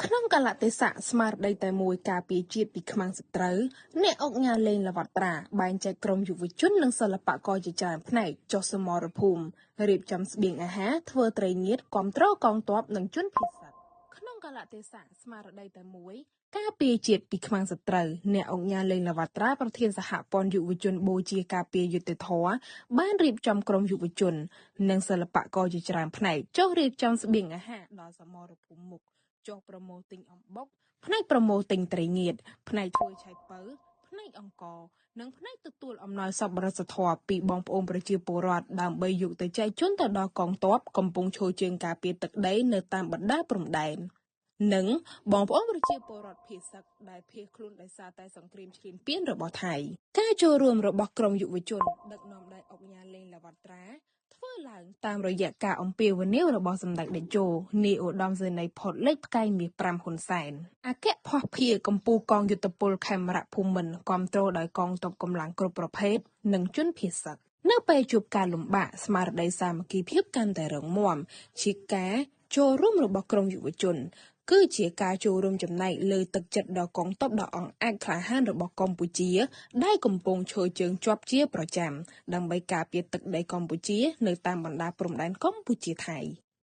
ក្នុងកលៈទេសៈស្មារតីតែមួយការពារជាតិពីខ្មាំងសត្រូវអ្នកអង្គការលេងល្វត្តត្រាបែងចែកក្រុមយុវជននិងសិល្បករជាច្រើនផ្នែកចុះសមរភូមិរៀបចំស្បៀងអាហារធ្វើត្រីងៀតគាំទ្រកងទ័ពនិងជនភៀសសិតក្នុងកលៈទេសៈស្មារតីតែមួយការពារជាតិពីខ្មាំងសត្រូវអ្នកអង្គការលេងល្វត្តត្រាប្រធានសហព័ន្ធយុវជនបូជាការពារយុត្តិធម៌បានរៀបចំក្រុមយុវជននិងសិល្បករជាច្រើនផ្នែកចុះរៀបចំស្បៀងអាហារដល់សមរភូមិមុខចុះប្រមូលទិញអំបុកផ្នែកប្រមូលទិញត្រីងៀតផ្នែកធ្វើឆៃពៅផ្នែកអង្គនិងផ្នែកទទួលអំណោយសប្បុរសធម៌ពីបងប្អូនប្រជាពលរដ្ឋដើម្បីយកទៅចែកជូនទៅដល់កងទ័ពកំពុងឈរជើងការពារទឹកដីនៅតាមបណ្ដាព្រំដែននិងបងប្អូនប្រជាពលរដ្ឋភៀសសឹកដែលភៀសខ្លួនដោយសារតែសង្គ្រាមឈ្លានពានរបស់ថៃការចូលរួមរបស់ក្រុមយុវជនដឹកនាំដោយអង្គការលេងល្វត្តត្រាធ្វើឡើងតាមរយៈការអំពាវនាវរបស់សម្ដេចតេជោនាយឧត្តមសេនីយ៍ផុតលេខផ្កាយមាស5ហ៊ុនសែនអគ្គភស្តុភារកម្ពុជាកងយុទ្ធពលខេមរៈភូមិន្ទគាំទ្រដោយកងទ័ពកម្លាំងគ្រប់ប្រភេទនិងជនភៀសសឹកនៅពេលជួបការលំបាកស្មារតីសាមគ្គីភាពកាន់តែរឹងមាំជាការចូលរួមរបស់ក្រុមយុវជនគឺជាការចូលរួមចំណែកលើទឹកចិត្តដល់កងទ័ពដ៏អង់អាចក្លាហានរបស់កម្ពុជាដែលកំពុងឈរជើងជាប់ជាប្រចាំដើម្បីការពារទឹកដីកម្ពុជានៅតាមបណ្ដាព្រំដែនកម្ពុជាថៃ